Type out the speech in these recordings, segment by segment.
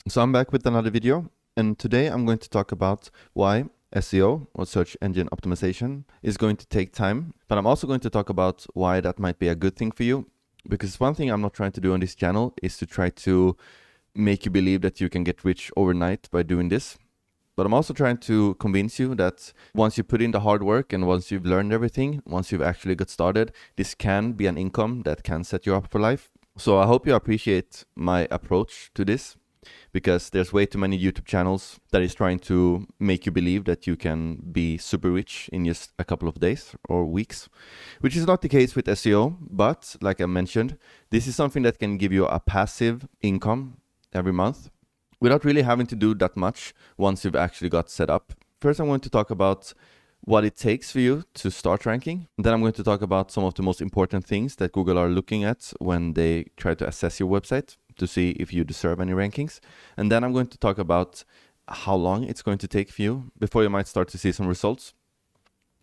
So I'm back with another video, and today I'm going to talk about why SEO, or search engine optimization, is going to take time, but I'm also going to talk about why that might be a good thing for you, because one thing I'm not trying to do on this channel is to try to make you believe that you can get rich overnight by doing this. But I'm also trying to convince you that once you put in the hard work and once you've learned everything, once you've actually got started, this can be an income that can set you up for life. So I hope you appreciate my approach to this, because there's way too many YouTube channels that is trying to make you believe that you can be super rich in just a couple of days or weeks, which is not the case with SEO. But like I mentioned, this is something that can give you a passive income every month without really having to do that much once you've actually got set up. First, I'm going to talk about what it takes for you to start ranking. Then I'm going to talk about some of the most important things that Google are looking at when they try to assess your website to see if you deserve any rankings. And then I'm going to talk about how long it's going to take for you before you might start to see some results.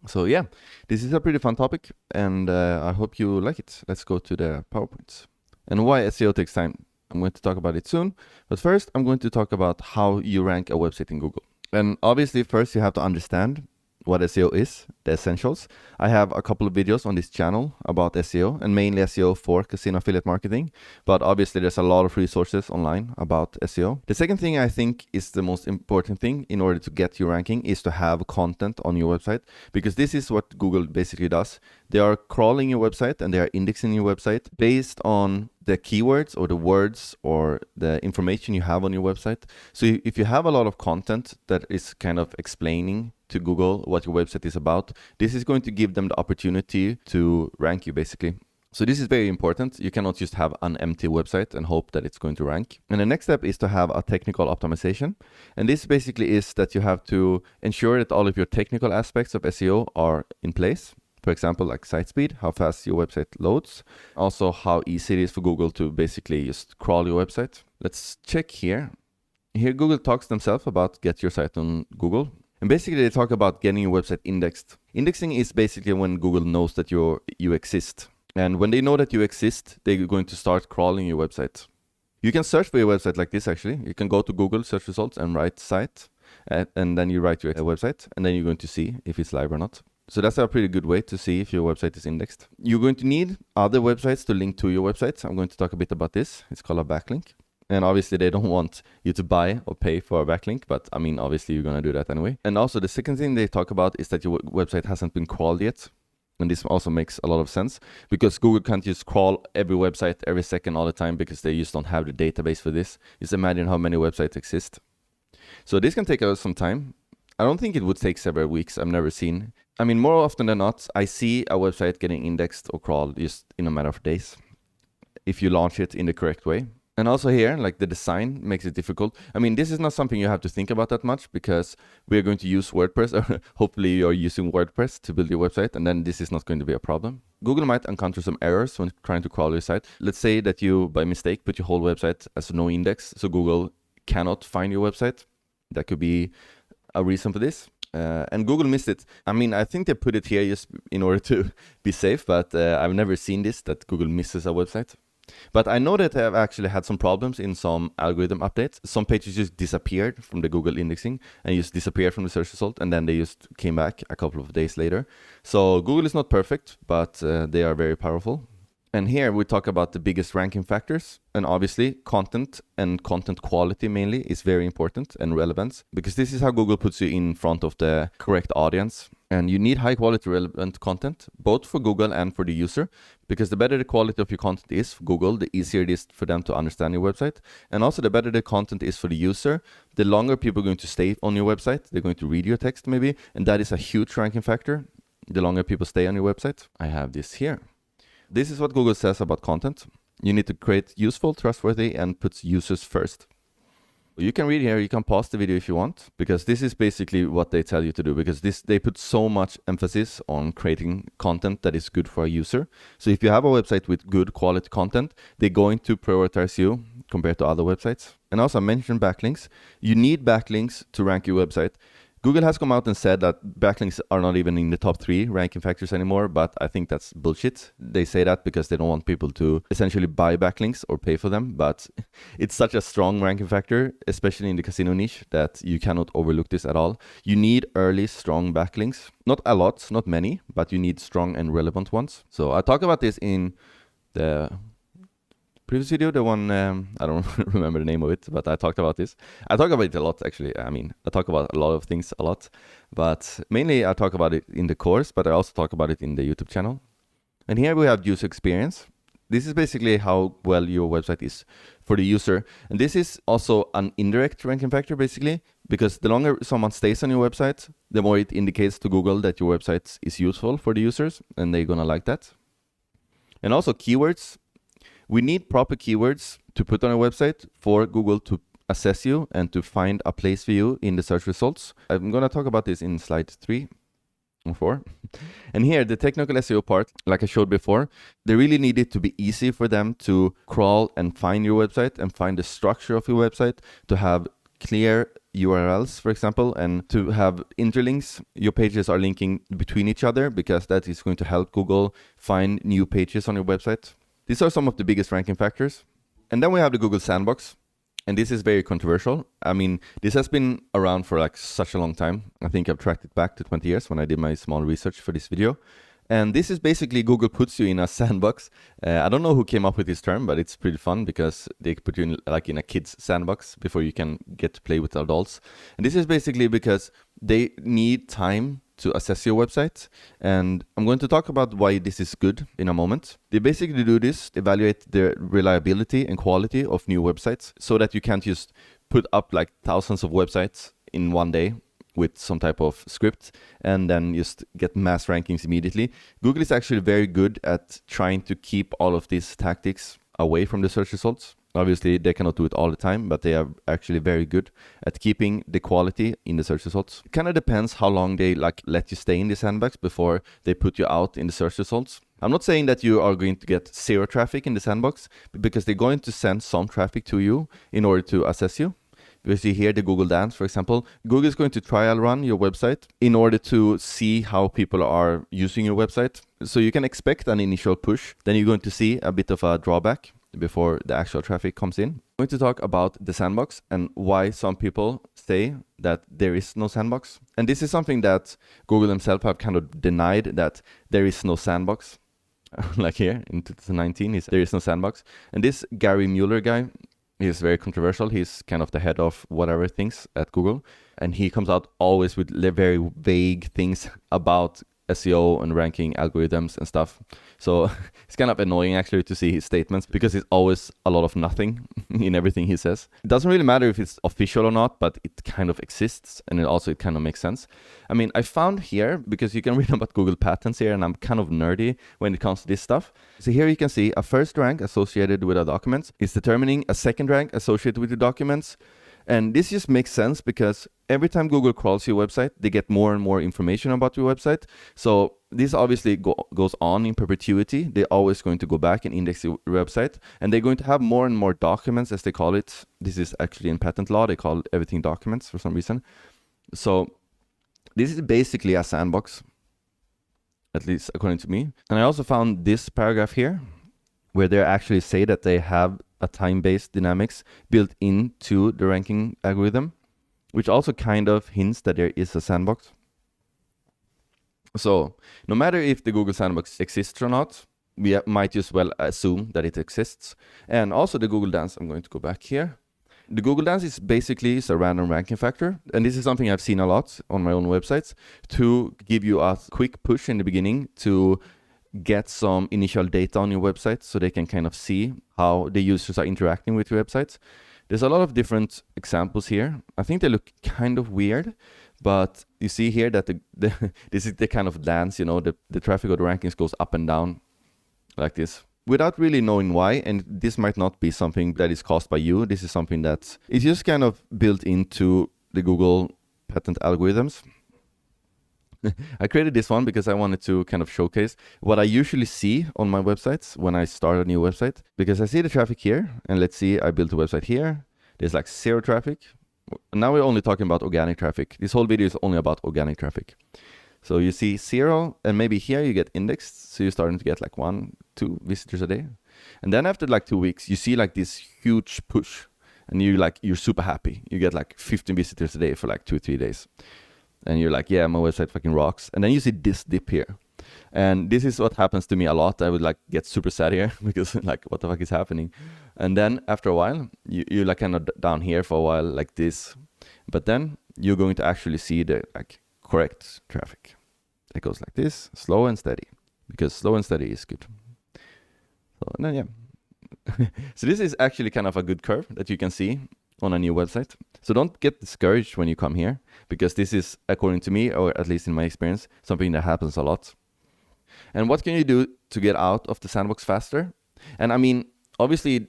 So yeah, this is a pretty fun topic, and I hope you like it. Let's go to the PowerPoint. And why SEO takes time. I'm going to talk about it soon, but first I'm going to talk about how you rank a website in Google. And obviously first you have to understand what SEO is, the essentials. I have a couple of videos on this channel about SEO, and mainly SEO for casino affiliate marketing, but obviously there's a lot of resources online about SEO. The second thing I think is the most important thing in order to get your ranking is to have content on your website, because this is what Google basically does. They are crawling your website and they are indexing your website based on the keywords or the words or the information you have on your website. So if you have a lot of content that is kind of explaining to Google what your website is about, this is going to give them the opportunity to rank you basically. So this is very important. You cannot just have an empty website and hope that it's going to rank. And the next step is to have a technical optimization. And this basically is that you have to ensure that all of your technical aspects of SEO are in place. For example, like site speed, how fast your website loads. Also, how easy it is for Google to basically just crawl your website. Let's check here. Here, Google talks themselves about get your site on Google. And basically, they talk about getting your website indexed. Indexing is basically when Google knows that you exist. And when they know that you exist, they're going to start crawling your website. You can search for your website like this, actually. You can go to Google search results and write site. And then you write your website. And then you're going to see if it's live or not. So that's a pretty good way to see if your website is indexed. You're going to need other websites to link to your website. I'm going to talk a bit about this. It's called a backlink. And obviously they don't want you to buy or pay for a backlink, but I mean, obviously you're going to do that anyway. And also the second thing they talk about is that your website hasn't been crawled yet. And this also makes a lot of sense, because Google can't just crawl every website every second all the time, because they just don't have the database for this. Just imagine how many websites exist. So this can take some time. I don't think it would take several weeks. I've never seen. I mean, more often than not, I see a website getting indexed or crawled just in a matter of days, if you launch it in the correct way. And also here, like the design makes it difficult. I mean, this is not something you have to think about that much, because we're going to use WordPress, or hopefully you're using WordPress to build your website, and then this is not going to be a problem. Google might encounter some errors when trying to crawl your site. Let's say that you, by mistake, put your whole website as no index, so Google cannot find your website. That could be a reason for this. And Google missed it. I mean, I think they put it here just in order to be safe, but I've never seen this, that Google misses a website. But I know that they have actually had some problems in some algorithm updates. Some pages just disappeared from the Google indexing and just disappeared from the search result, and then they just came back a couple of days later. So Google is not perfect, but they are very powerful. And here we talk about the biggest ranking factors. And obviously content and content quality mainly is very important and relevant, because this is how Google puts you in front of the correct audience. And you need high quality relevant content, both for Google and for the user, because the better the quality of your content is for Google, the easier it is for them to understand your website. And also the better the content is for the user, the longer people are going to stay on your website. They're going to read your text maybe, and that is a huge ranking factor. The longer people stay on your website. I have this here. This is what Google says about content. You need to create useful, trustworthy, and puts users first. You can read here, you can pause the video if you want, because this is basically what they tell you to do, because they put so much emphasis on creating content that is good for a user. So if you have a website with good quality content, they're going to prioritize you compared to other websites. And also I mentioned backlinks. You need backlinks to rank your website. Google has come out and said that backlinks are not even in the top 3 ranking factors anymore, but I think that's bullshit. They say that because they don't want people to essentially buy backlinks or pay for them, but it's such a strong ranking factor, especially in the casino niche, that you cannot overlook this at all. You need early, strong backlinks. Not a lot, not many, but you need strong and relevant ones. So I talk about this in the previous video, the one, I don't remember the name of it, but I talked about this. I talk about it a lot, actually. I mean, I talk about a lot of things a lot, but mainly I talk about it in the course, but I also talk about it in the YouTube channel. And here we have user experience. This is basically how well your website is for the user. And this is also an indirect ranking factor, basically, because the longer someone stays on your website, the more it indicates to Google that your website is useful for the users, and they're gonna like that. And also keywords. We need proper keywords to put on a website for Google to assess you and to find a place for you in the search results. I'm going to talk about this in slide 3 or 4. And here, the technical SEO part, like I showed before, they really need it to be easy for them to crawl and find your website and find the structure of your website, to have clear URLs, for example, and to have interlinks. Your pages are linking between each other because that is going to help Google find new pages on your website. These are some of the biggest ranking factors. And then we have the Google Sandbox. And this is very controversial. I mean, this has been around for like such a long time. I think I've tracked it back to 20 years when I did my small research for this video. And this is basically Google puts you in a sandbox. I don't know who came up with this term, but it's pretty fun because they put you in like in a kid's sandbox before you can get to play with adults. And this is basically because they need time to assess your website. And I'm going to talk about why this is good in a moment. They basically do this, evaluate the reliability and quality of new websites so that you can't just put up like thousands of websites in one day with some type of script and then just get mass rankings immediately. Google is actually very good at trying to keep all of these tactics away from the search results. Obviously, they cannot do it all the time, but they are actually very good at keeping the quality in the search results. It kind of depends how long they let you stay in the sandbox before they put you out in the search results. I'm not saying that you are going to get zero traffic in the sandbox, because they're going to send some traffic to you in order to assess you. You see here the Google Dance, for example. Google is going to trial run your website in order to see how people are using your website. So you can expect an initial push. Then you're going to see a bit of a drawback before the actual traffic comes in. I'm going to talk about the sandbox and why some people say that there is no sandbox. And this is something that Google themselves have kind of denied, that there is no sandbox. Like here in 2019, there is no sandbox. And this Gary Mueller guy, he's very controversial. He's kind of the head of whatever things at Google. And he comes out always with very vague things about SEO and ranking algorithms and stuff. So it's kind of annoying actually to see his statements, because it's always a lot of nothing in everything he says. It doesn't really matter if it's official or not, but it kind of exists, and it kind of makes sense. I mean, I found here, because you can read about Google patents here, and I'm kind of nerdy when it comes to this stuff. So here you can see a first rank associated with a document is determining a second rank associated with the documents. And this just makes sense because every time Google crawls your website, they get more and more information about your website. So this obviously goes on in perpetuity. They're always going to go back and index your website, and they're going to have more and more documents, as they call it. This is actually in patent law. They call everything documents for some reason. So this is basically a sandbox, at least according to me. And I also found this paragraph here where they actually say that they have a time-based dynamics built into the ranking algorithm, which also kind of hints that there is a sandbox. So no matter if the Google Sandbox exists or not, we might just well assume that it exists. And also the Google Dance, I'm going to go back here. The Google Dance is basically a random ranking factor. And this is something I've seen a lot on my own websites, to give you a quick push in the beginning to get some initial data on your website so they can kind of see how the users are interacting with your website. There's a lot of different examples here. I think they look kind of weird, but you see here that this is the kind of dance, you know, the traffic or the rankings goes up and down like this without really knowing why. And this might not be something that is caused by you. This is something that is just kind of built into the Google patent algorithms. I created this one because I wanted to kind of showcase what I usually see on my websites when I start a new website. Because I see the traffic here, and let's see, I built a website here. There's like zero traffic. Now we're only talking about organic traffic. This whole video is only about organic traffic. So you see 0, and maybe here you get indexed. So you're starting to get like 1, 2 visitors a day. And then after like 2 weeks, you see like this huge push, and you're super happy. You get like 15 visitors a day for like 2-3 days. And you're like, yeah, my website fucking rocks. And then you see this dip here. And this is what happens to me a lot. I would like get super sad here because like, what the fuck is happening? And then after a while, you're like kind of down here for a while like this. But then you're going to actually see the like correct traffic. It goes like this, slow and steady, because slow and steady is good. So then, yeah. So this is actually kind of a good curve that you can see on a new website. So don't get discouraged when you come here, because this is, according to me, or at least in my experience, something that happens a lot. And what can you do to get out of the sandbox faster? And I mean, obviously,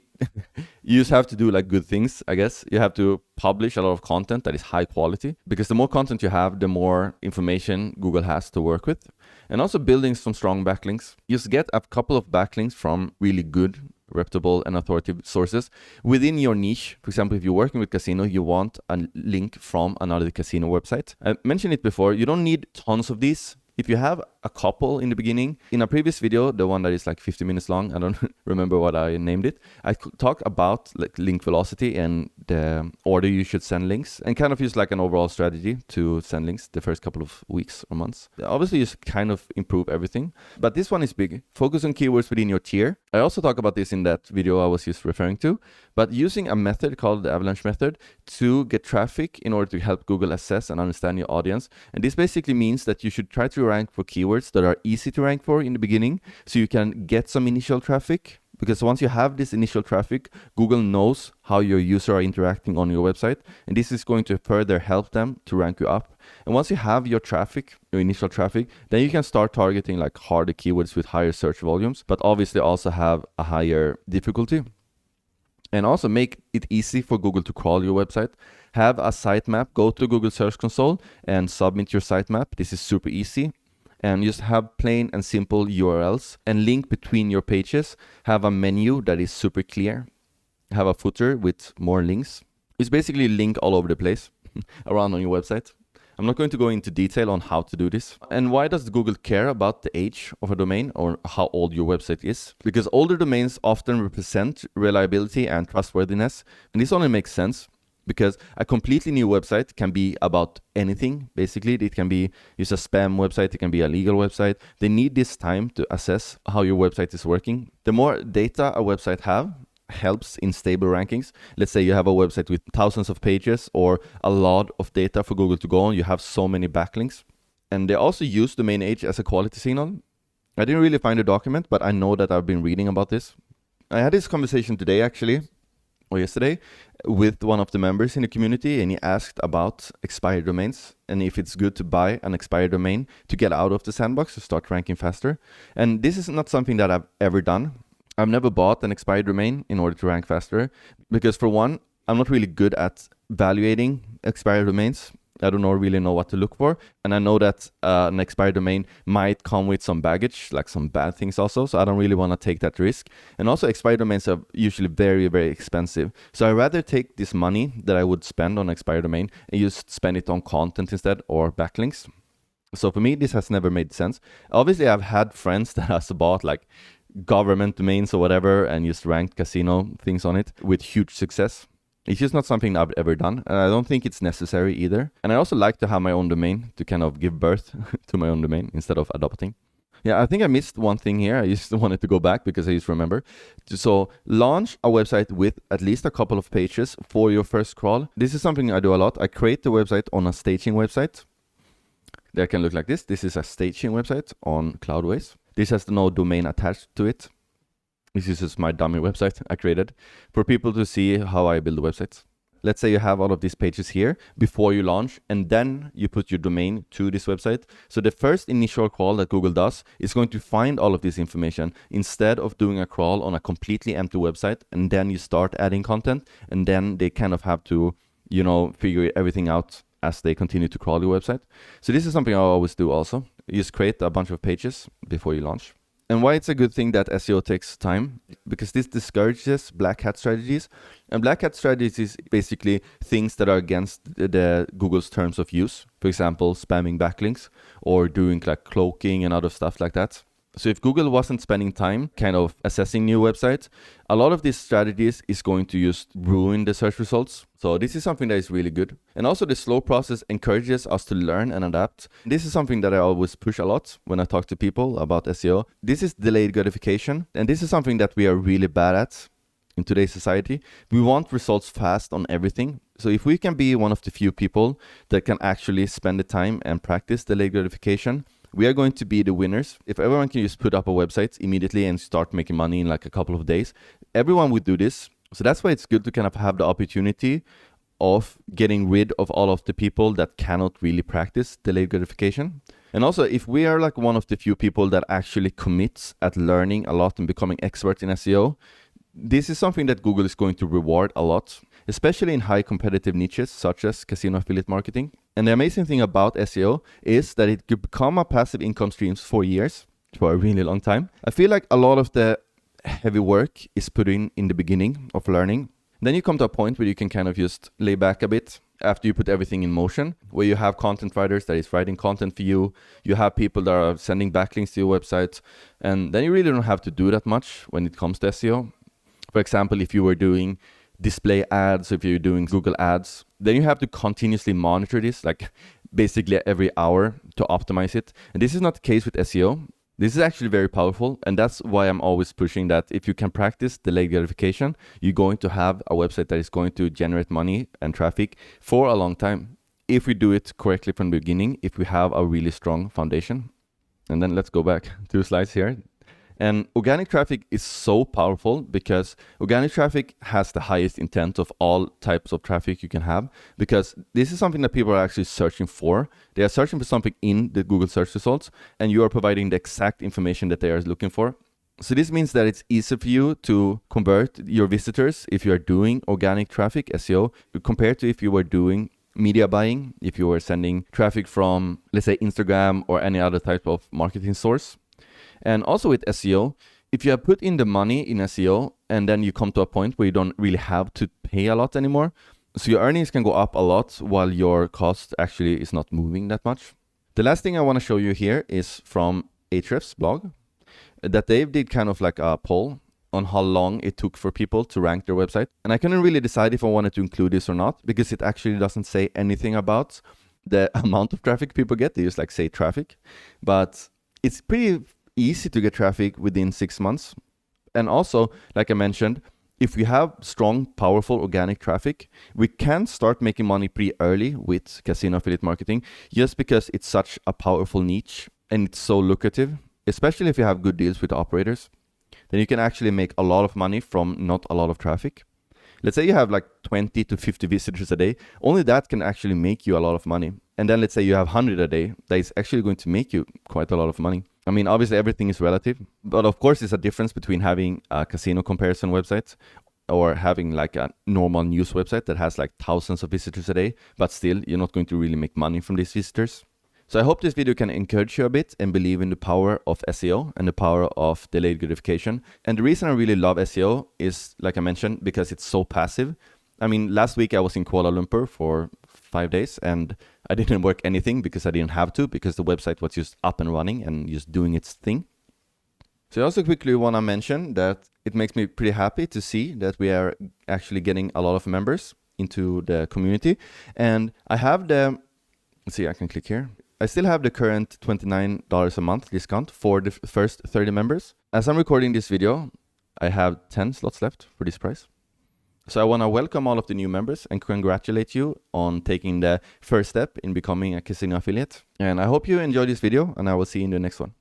you just have to do like good things, I guess. You have to publish a lot of content that is high quality, because the more content you have, the more information Google has to work with. And also building some strong backlinks. Just get a couple of backlinks from really good, reputable and authoritative sources within your niche. For example, if you're working with casino, you want a link from another casino website. I mentioned it before, you don't need tons of these. If you have a couple in the beginning, in a previous video, the one that is like 50 minutes long, I don't remember what I named it, I talk about like link velocity and the order you should send links, and kind of use like an overall strategy to send links the first couple of weeks or months. Obviously, just kind of improve everything, but this one is big. Focus on keywords within your tier. I also talk about this in that video I was just referring to, but using a method called the avalanche method to get traffic in order to help Google assess and understand your audience. And this basically means that you should try to rank for keywords that are easy to rank for in the beginning, so you can get some initial traffic. Because once you have this initial traffic, Google knows how your users are interacting on your website, and this is going to further help them to rank you up. And once you have your traffic, your initial traffic, then you can start targeting like harder keywords with higher search volumes, but obviously also have a higher difficulty. And also make it easy for Google to crawl your website. Have a sitemap, go to Google Search Console and submit your sitemap. This is super easy. And just have plain and simple URLs and link between your pages. Have a menu that is super clear. Have a footer with more links. It's basically link all over the place around on your website. I'm not going to go into detail on how to do this. And why does Google care about the age of a domain or how old your website is? Because older domains often represent reliability and trustworthiness. And this only makes sense because a completely new website can be about anything, basically. It can be just a spam website, it can be a legal website. They need this time to assess how your website is working. The more data a website helps in stable rankings. Let's say you have a website with thousands of pages or a lot of data for Google to go on. You have so many backlinks. And they also use domain age as a quality signal. I didn't really find a document, but I know that I've been reading about this. I had this conversation today, actually, or yesterday, with one of the members in the community, and he asked about expired domains and if it's good to buy an expired domain to get out of the sandbox to start ranking faster. And this is not something that I've ever done. I've never bought an expired domain in order to rank faster because, for one, I'm not really good at evaluating expired domains. I don't really know what to look for. And I know that an expired domain might come with some baggage, like some bad things also. So I don't really want to take that risk. And also expired domains are usually very, very expensive. So I'd rather take this money that I would spend on expired domain and just spend it on content instead or backlinks. So for me, this has never made sense. Obviously, I've had friends that has bought like government domains or whatever and just ranked casino things on it with huge success. It's just not something I've ever done, and I don't think it's necessary either. And I also like to have my own domain to kind of give birth to my own domain instead of adopting. Yeah, I think I missed one thing here. I just wanted to go back because I just remember. So launch a website with at least a couple of pages for your first crawl. This is something I do a lot. I create the website on a staging website. That can look like this. This is a staging website on Cloudways. This has no domain attached to it. This is just my dummy website I created for people to see how I build websites. Let's say you have all of these pages here before you launch, and then you put your domain to this website. So the first initial crawl that Google does is going to find all of this information instead of doing a crawl on a completely empty website, and then you start adding content, and then they kind of have to, figure everything out as they continue to crawl your website. So this is something I always do also. You just create a bunch of pages before you launch. And why it's a good thing that SEO takes time? Because this discourages black hat strategies. And black hat strategies is basically things that are against the Google's terms of use. For example, spamming backlinks or doing like cloaking and other stuff like that. So if Google wasn't spending time kind of assessing new websites, a lot of these strategies is going to just ruin the search results. So this is something that is really good. And also the slow process encourages us to learn and adapt. This is something that I always push a lot when I talk to people about SEO. This is delayed gratification. And this is something that we are really bad at in today's society. We want results fast on everything. So if we can be one of the few people that can actually spend the time and practice delayed gratification, we are going to be the winners. If everyone can just put up a website immediately and start making money in like a couple of days, everyone would do this. So that's why it's good to kind of have the opportunity of getting rid of all of the people that cannot really practice delayed gratification. And also, if we are like one of the few people that actually commits at learning a lot and becoming experts in SEO, this is something that Google is going to reward a lot, especially in high competitive niches such as casino affiliate marketing. And the amazing thing about SEO is that it could become a passive income stream for years, for a really long time. I feel like a lot of the heavy work is put in the beginning of learning. Then you come to a point where you can kind of just lay back a bit after you put everything in motion, where you have content writers that is writing content for you. You have people that are sending backlinks to your website. And then you really don't have to do that much when it comes to SEO. For example, if you were doing display ads, if you're doing Google ads, then you have to continuously monitor this, like basically every hour to optimize it. And this is not the case with SEO. This is actually very powerful. And that's why I'm always pushing that if you can practice delayed gratification, you're going to have a website that is going to generate money and traffic for a long time. If we do it correctly from the beginning, if we have a really strong foundation. And then let's go back 2 slides here. And organic traffic is so powerful because organic traffic has the highest intent of all types of traffic you can have, because this is something that people are actually searching for. They are searching for something in the Google search results, and you are providing the exact information that they are looking for. So this means that it's easier for you to convert your visitors if you are doing organic traffic, SEO, compared to if you were doing media buying, if you were sending traffic from, let's say, Instagram or any other type of marketing source. And also with SEO, if you have put in the money in SEO and then you come to a point where you don't really have to pay a lot anymore, so your earnings can go up a lot while your cost actually is not moving that much. The last thing I want to show you here is from Ahrefs blog, that they did kind of like a poll on how long it took for people to rank their website. And I couldn't really decide if I wanted to include this or not, because it actually doesn't say anything about the amount of traffic people get. They just like say traffic, but it's pretty easy to get traffic within 6 months. And also, like I mentioned, if we have strong, powerful organic traffic, we can start making money pretty early with casino affiliate marketing, just because it's such a powerful niche and it's so lucrative, especially if you have good deals with operators. Then you can actually make a lot of money from not a lot of traffic. Let's say you have like 20 to 50 visitors a day. Only that can actually make you a lot of money. And then let's say you have 100 a day. That is actually going to make you quite a lot of money. I mean, obviously everything is relative, but of course there's a difference between having a casino comparison website or having like a normal news website that has like thousands of visitors a day, but still you're not going to really make money from these visitors. So I hope this video can encourage you a bit and believe in the power of SEO and the power of delayed gratification. And the reason I really love SEO is, like I mentioned, because it's so passive. I mean, last week I was in Kuala Lumpur for 5 days and I didn't work anything because I didn't have to, because the website was just up and running and just doing its thing. So I also quickly want to mention that it makes me pretty happy to see that we are actually getting a lot of members into the community. And I have the, let's see, I can click here. I still have the current $29 a month discount for the first 30 members. As I'm recording this video, I have 10 slots left for this price. So I want to welcome all of the new members and congratulate you on taking the first step in becoming a casino affiliate. And I hope you enjoyed this video, and I will see you in the next one.